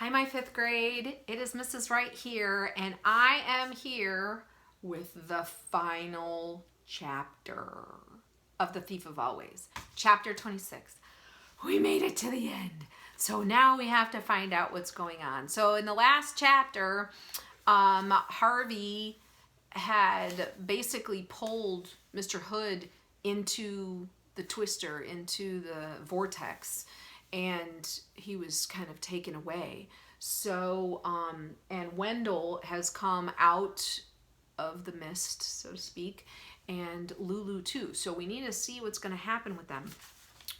Hi, my fifth grade. It is Mrs. Wright here, and I am here with the final chapter of The Thief of Always, chapter 26. We made it to the end. So now we have to find out what's going on. So in the last chapter, Harvey had basically pulled Mr. Hood into the twister, into the vortex, and he was kind of taken away. So, and Wendell has come out of the mist, so to speak, and Lulu too. So we need to see what's going to happen with them.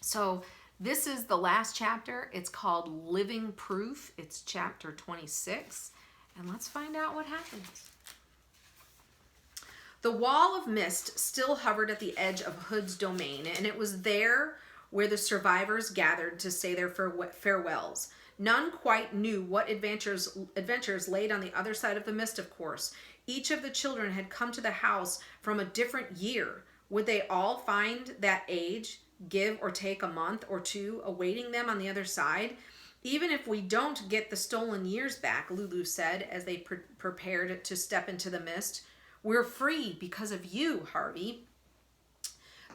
So this is the last chapter. It's called Living Proof. It's chapter 26. And let's find out what happens. The wall of mist still hovered at the edge of Hood's domain, and it was there where the survivors gathered to say their farewells. None quite knew what adventures laid on the other side of the mist, of course. Each of the children had come to the house from a different year. Would they all find that age, give or take a month or two, awaiting them on the other side? Even if we don't get the stolen years back, Lulu said as they prepared to step into the mist. We're free because of you, Harvey.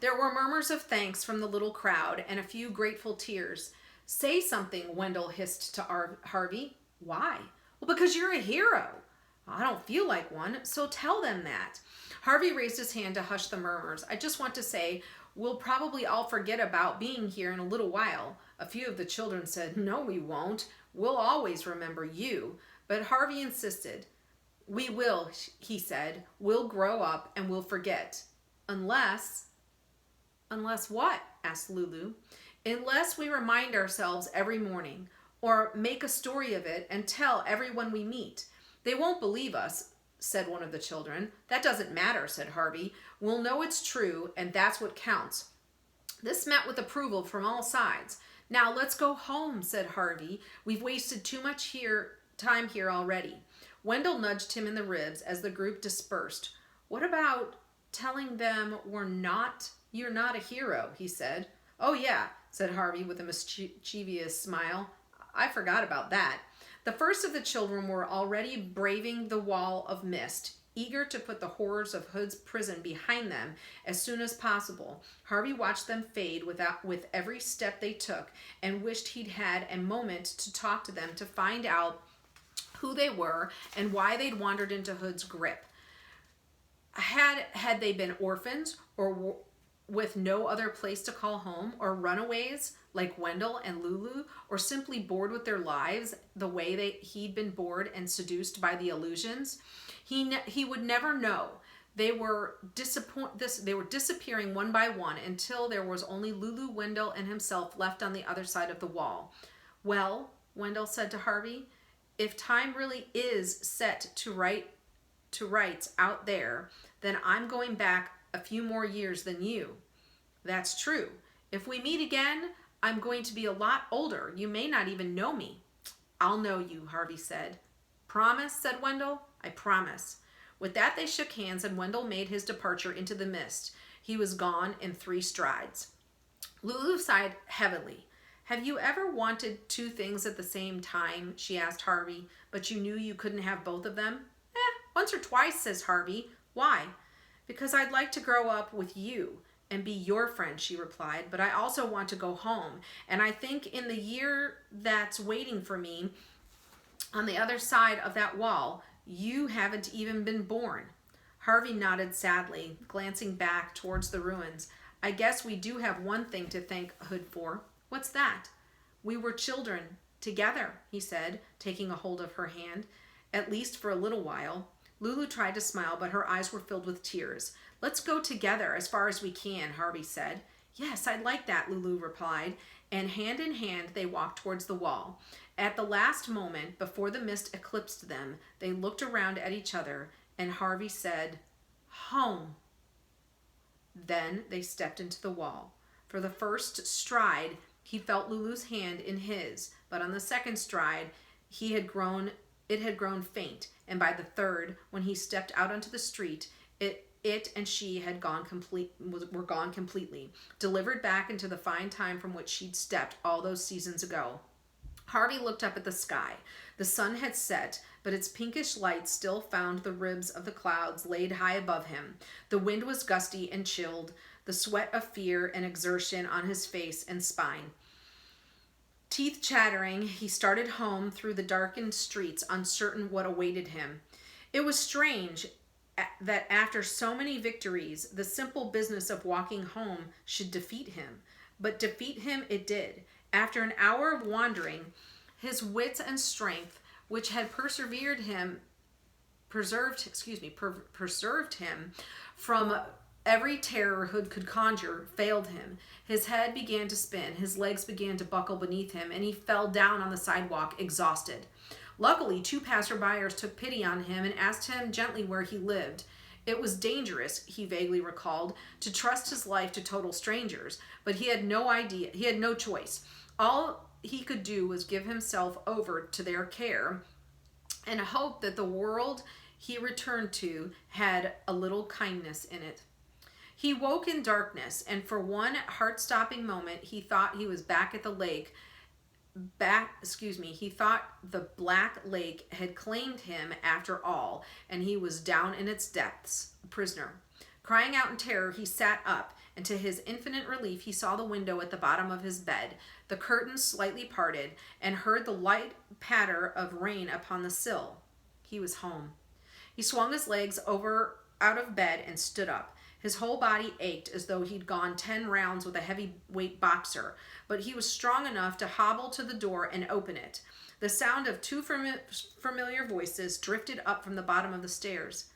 There were murmurs of thanks from the little crowd and a few grateful tears. Say something, Wendell hissed to Harvey. Why? Well, because you're a hero. I don't feel like one, so tell them that. Harvey raised his hand to hush the murmurs. I just want to say, we'll probably all forget about being here in a little while. A few of the children said, no, we won't. We'll always remember you. But Harvey insisted. We will, he said. We'll grow up and we'll forget. Unless what? Asked Lulu. Unless we remind ourselves every morning, or make a story of it and tell everyone we meet. They won't believe us, said one of the children. That doesn't matter, said Harvey. We'll know it's true, and that's what counts. This met with approval from all sides. Now let's go home, said Harvey. We've wasted too much time here already. Wendell nudged him in the ribs as the group dispersed. What about telling them you're not a hero, he said. Oh yeah, said Harvey with a mischievous smile. I forgot about that. The first of the children were already braving the wall of mist, eager to put the horrors of Hood's prison behind them as soon as possible. Harvey watched them fade with every step they took and wished he'd had a moment to talk to them to find out who they were and why they'd wandered into Hood's grip. Had they been orphans or with no other place to call home, or runaways like Wendell and Lulu, or simply bored with their lives the way he'd been bored and seduced by the illusions? He would never know. They were disappearing one by one until there was only Lulu, Wendell, and himself left on the other side of the wall. Well, Wendell said to Harvey, if time really is set to rights out there, then I'm going back a few more years than you. That's true. If we meet again, I'm going to be a lot older. You may not even know me. I'll know you, Harvey said. Promise, said Wendell. I promise. With that, they shook hands, and Wendell made his departure into the mist. He was gone in 3 strides. Lulu sighed heavily. Have you ever wanted 2 things at the same time? She asked Harvey, but you knew you couldn't have both of them? Once or twice, says Harvey. Why? Because I'd like to grow up with you and be your friend, she replied, but I also want to go home. And I think in the year that's waiting for me on the other side of that wall, you haven't even been born. Harvey nodded sadly, glancing back towards the ruins. I guess we do have one thing to thank Hood for. What's that? We were children together, he said, taking a hold of her hand, at least for a little while. Lulu tried to smile, but her eyes were filled with tears. Let's go together as far as we can, Harvey said. Yes, I'd like that, Lulu replied, and hand in hand they walked towards the wall. At the last moment, before the mist eclipsed them, they looked around at each other, and Harvey said, Home. Then they stepped into the wall. For the first stride, he felt Lulu's hand in his, but on the second stride, it had grown faint, and by the third, when he stepped out onto the street, it and she were gone completely, delivered back into the fine time from which she'd stepped all those seasons ago. Harvey looked up at the sky. The sun had set, but its pinkish light still found the ribs of the clouds laid high above him. The wind was gusty and chilled, the sweat of fear and exertion on his face and spine. Teeth chattering, he started home through the darkened streets, uncertain what awaited him. It was strange that after so many victories, the simple business of walking home should defeat him. But defeat him it did. After an hour of wandering, his wits and strength, which had preserved him from every terror Hood could conjure, failed him. His head began to spin, his legs began to buckle beneath him, and he fell down on the sidewalk, exhausted. Luckily, 2 passerbyers took pity on him and asked him gently where he lived. It was dangerous, he vaguely recalled, to trust his life to total strangers, but he had no choice. All he could do was give himself over to their care and hope that the world he returned to had a little kindness in it. He woke in darkness, and for one heart-stopping moment, he thought he was back at the lake. He thought the Black Lake had claimed him after all, and he was down in its depths, a prisoner. Crying out in terror, he sat up, and to his infinite relief, he saw the window at the bottom of his bed, the curtains slightly parted, and heard the light patter of rain upon the sill. He was home. He swung his legs out of bed and stood up. His whole body ached as though he'd gone 10 rounds with a heavyweight boxer, but he was strong enough to hobble to the door and open it. The sound of 2 familiar voices drifted up from the bottom of the stairs.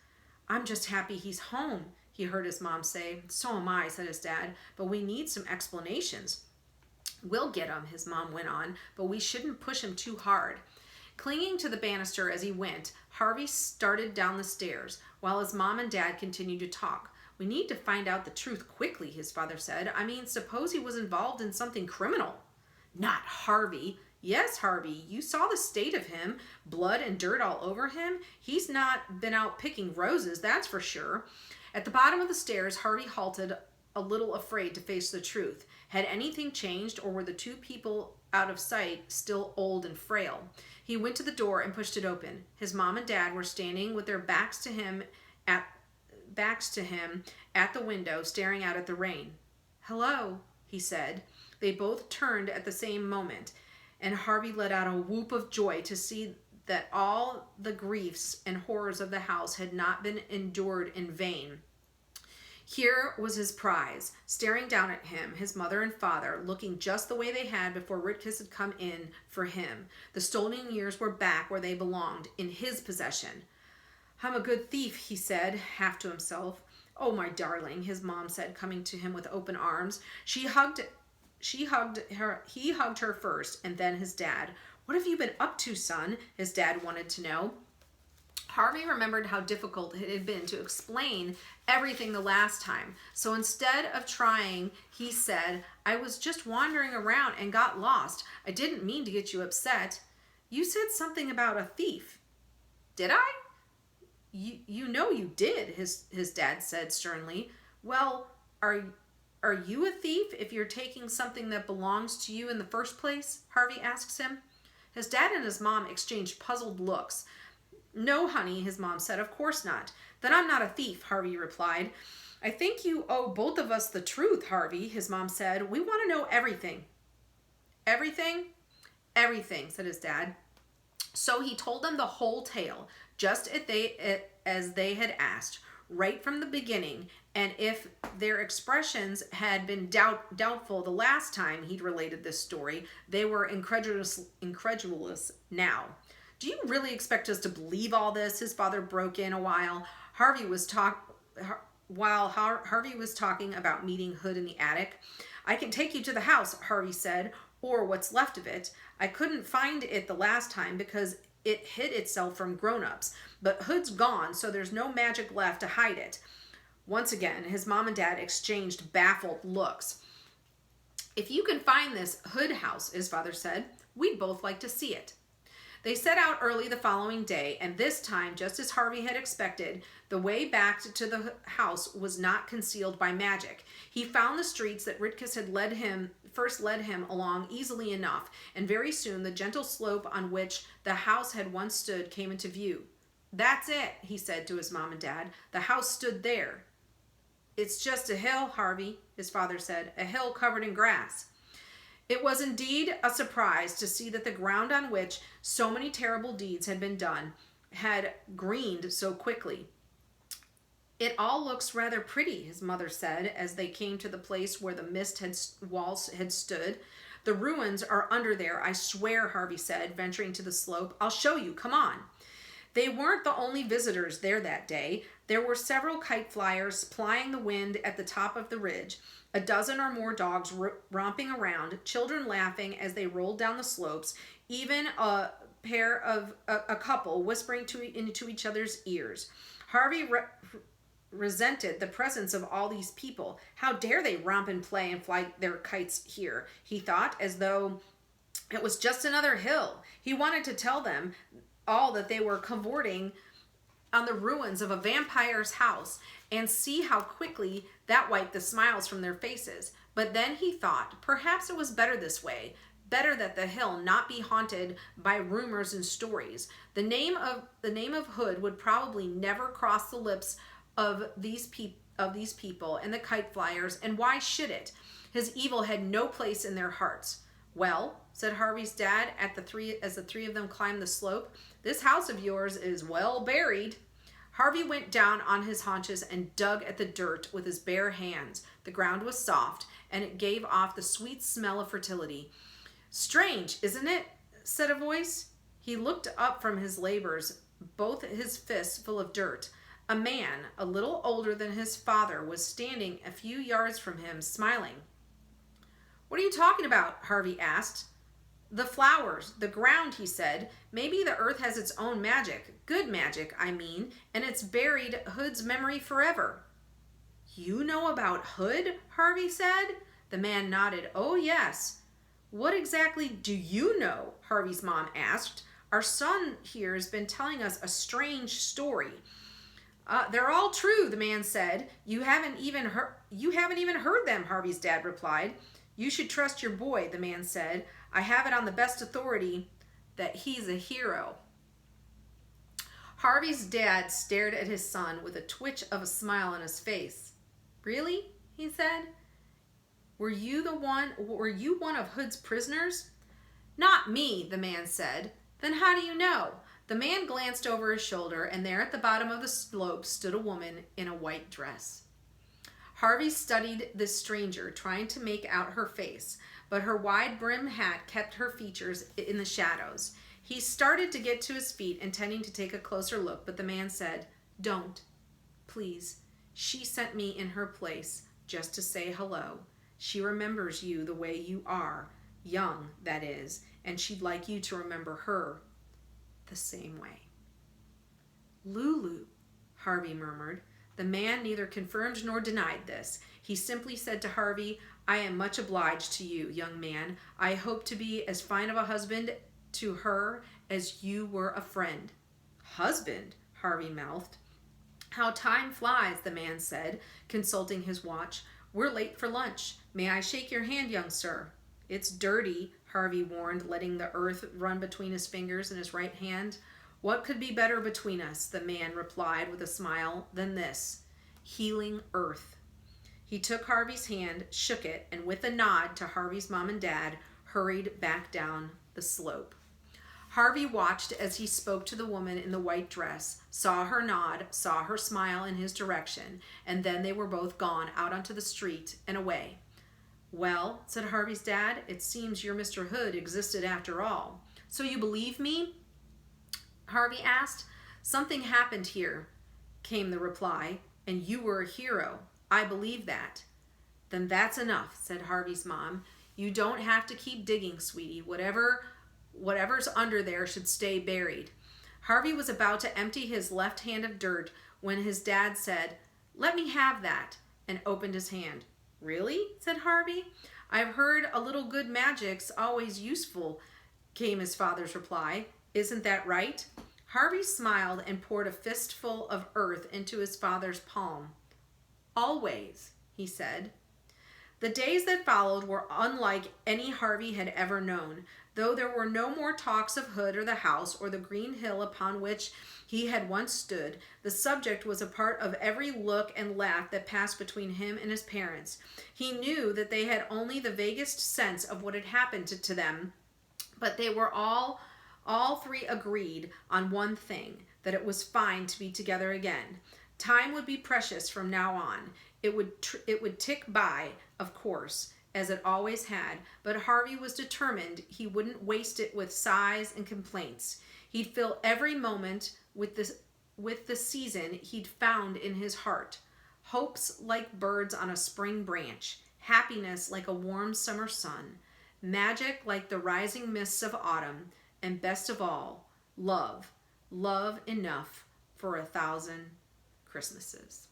"I'm just happy he's home," he heard his mom say. "So am I," said his dad, "but we need some explanations." "We'll get 'em," his mom went on, "but we shouldn't push him too hard." Clinging to the banister as he went, Harvey started down the stairs, while his mom and dad continued to talk. "We need to find out the truth quickly," his father said. "I mean, suppose he was involved in something criminal." "Not Harvey." "Yes, Harvey. You saw the state of him. Blood and dirt all over him. He's not been out picking roses, that's for sure." At the bottom of the stairs, Harvey halted, a little afraid to face the truth. Had anything changed, or were the 2 people out of sight still old and frail? He went to the door and pushed it open. His mom and dad were standing with their backs to him at the window, staring out at the rain. "Hello," he said. They both turned at the same moment, and Harvey let out a whoop of joy to see that all the griefs and horrors of the house had not been endured in vain. Here was his prize, staring down at him, his mother and father, looking just the way they had before Ritkus had come in for him. The stolen years were back where they belonged, in his possession. "I'm a good thief," he said, half to himself. "Oh, my darling," his mom said, coming to him with open arms. He hugged her first, and then his dad. "What have you been up to, son?" his dad wanted to know. Harvey remembered how difficult it had been to explain everything the last time. So instead of trying, he said, "I was just wandering around and got lost. I didn't mean to get you upset." "You said something about a thief." "Did I?" You know you did," his dad said sternly. "Well, are you a thief if you're taking something that belongs to you in the first place?" Harvey asks him. His dad and his mom exchanged puzzled looks. "No, honey," his mom said, "of course not." "Then I'm not a thief," Harvey replied. "I think you owe both of us the truth, Harvey," his mom said. "We want to know everything." "Everything?" "Everything," said his dad. So he told them the whole tale, just as they had asked, right from the beginning, and if their expressions had been doubtful the last time he'd related this story, they were incredulous now. "Do you really expect us to believe all this?" his father broke in while Harvey was talking about meeting Hood in the attic. "I can take you to the house," Harvey said, "or what's left of it. I couldn't find it the last time because it hid itself from grown-ups, but Hood's gone, so there's no magic left to hide it." Once again, his mom and dad exchanged baffled looks. "If you can find this Hood house," his father said, "we'd both like to see it." They set out early the following day, and this time, just as Harvey had expected, the way back to the house was not concealed by magic. He found the streets that Ritkus had led him first led him along easily enough, and very soon the gentle slope on which the house had once stood came into view. "That's it," he said to his mom and dad. "The house stood there." "It's just a hill, Harvey," his father said, "a hill covered in grass." It was indeed a surprise to see that the ground on which so many terrible deeds had been done had greened so quickly. "It all looks rather pretty," his mother said as they came to the place where the walls had stood. "The ruins are under there, I swear," Harvey said, venturing to the slope. "I'll show you. Come on." They weren't the only visitors there that day. There were several kite flyers plying the wind at the top of the ridge, a dozen or more dogs romping around, children laughing as they rolled down the slopes, even a couple whispering into each other's ears. Harvey resented the presence of all these people. How dare they romp and play and fly their kites here, he thought, as though it was just another hill. He wanted to tell them all that they were cavorting on the ruins of a vampire's house and see how quickly that wiped the smiles from their faces. But then he thought, perhaps it was better this way, better that the hill not be haunted by rumors and stories. The name of Hood would probably never cross the lips of these people and the kite flyers, and why should it? His evil had no place in their hearts. "Well," said Harvey's dad as the three of them climbed the slope, "this house of yours is well buried." Harvey went down on his haunches and dug at the dirt with his bare hands. The ground was soft, and it gave off the sweet smell of fertility. "Strange, isn't it?" said a voice. He looked up from his labors, both his fists full of dirt. A man, a little older than his father, was standing a few yards from him, smiling. "What are you talking about?" Harvey asked. "The flowers, the ground," he said. "Maybe the earth has its own magic, good magic, I mean, and it's buried Hood's memory forever." "You know about Hood?" Harvey said. The man nodded. "Oh, yes." "What exactly do you know?" Harvey's mom asked. "Our son here has been telling us a strange story." "They're all true," the man said. You haven't even heard them," Harvey's dad replied. "You should trust your boy," the man said. "I have it on the best authority that he's a hero." Harvey's dad stared at his son with a twitch of a smile on his face. "Really?" he said. Were you one of Hood's prisoners?" "Not me," the man said. "Then how do you know?" The man glanced over his shoulder, and there at the bottom of the slope stood a woman in a white dress. Harvey studied this stranger, trying to make out her face, but her wide-brimmed hat kept her features in the shadows. He started to get to his feet, intending to take a closer look, but the man said, "Don't, please. She sent me in her place just to say hello. She remembers you the way you are, young, that is, and she'd like you to remember her the same way." "Lulu," Harvey murmured. The man neither confirmed nor denied this. He simply said to Harvey, "I am much obliged to you, young man. I hope to be as fine of a husband to her as you were a friend." "Husband?" Harvey mouthed. "How time flies," the man said, consulting his watch. "We're late for lunch. May I shake your hand, young sir?" "It's dirty," Harvey warned, letting the earth run between his fingers and his right hand. "What could be better between us," the man replied with a smile, "than this? Healing earth." He took Harvey's hand, shook it, and with a nod to Harvey's mom and dad, hurried back down the slope. Harvey watched as he spoke to the woman in the white dress, saw her nod, saw her smile in his direction, and then they were both gone out onto the street and away. "Well," said Harvey's dad, "it seems your Mr. Hood existed after all." "So you believe me?" Harvey asked. "Something happened here," came the reply, "and you were a hero. I believe that." "Then that's enough," said Harvey's mom. "You don't have to keep digging, sweetie. Whatever's under there should stay buried." Harvey was about to empty his left hand of dirt when his dad said, "Let me have that," and opened his hand. "Really?" said Harvey. "I've heard a little good magic's always useful," came his father's reply. "Isn't that right?" Harvey smiled and poured a fistful of earth into his father's palm. "Always," he said. The days that followed were unlike any Harvey had ever known. Though there were no more talks of Hood or the house or the green hill upon which he had once stood, the subject was a part of every look and laugh that passed between him and his parents. He knew that they had only the vaguest sense of what had happened to them, but they were all three agreed on one thing, that it was fine to be together again. Time would be precious from now on. It would tick by, of course, as it always had, but Harvey was determined he wouldn't waste it with sighs and complaints. He'd fill every moment with the season he'd found in his heart. Hopes like birds on a spring branch, happiness like a warm summer sun, magic like the rising mists of autumn, and best of all, love. Love enough for 1,000 Christmases.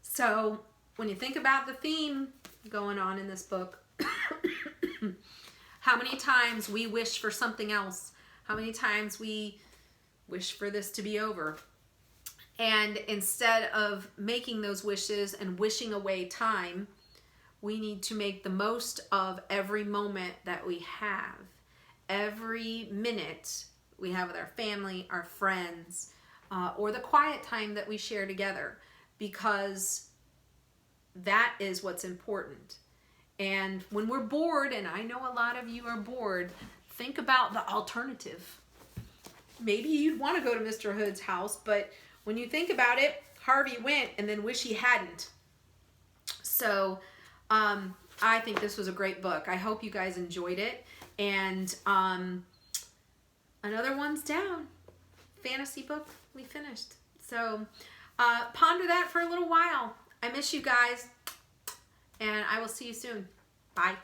So, when you think about the theme going on in this book, how many times we wish for something else, how many times we wish for this to be over. And instead of making those wishes and wishing away time, we need to make the most of every moment that we have. Every minute we have with our family, our friends, or the quiet time that we share together, because that is what's important. And when we're bored, and I know a lot of you are bored, think about the alternative. Maybe you'd want to go to Mr. Hood's house, but when you think about it, Harvey went and then wish he hadn't. So I think this was a great book. I hope you guys enjoyed it. And another one's down. Fantasy book, we finished. So ponder that for a little while. I miss you guys, and I will see you soon. Bye.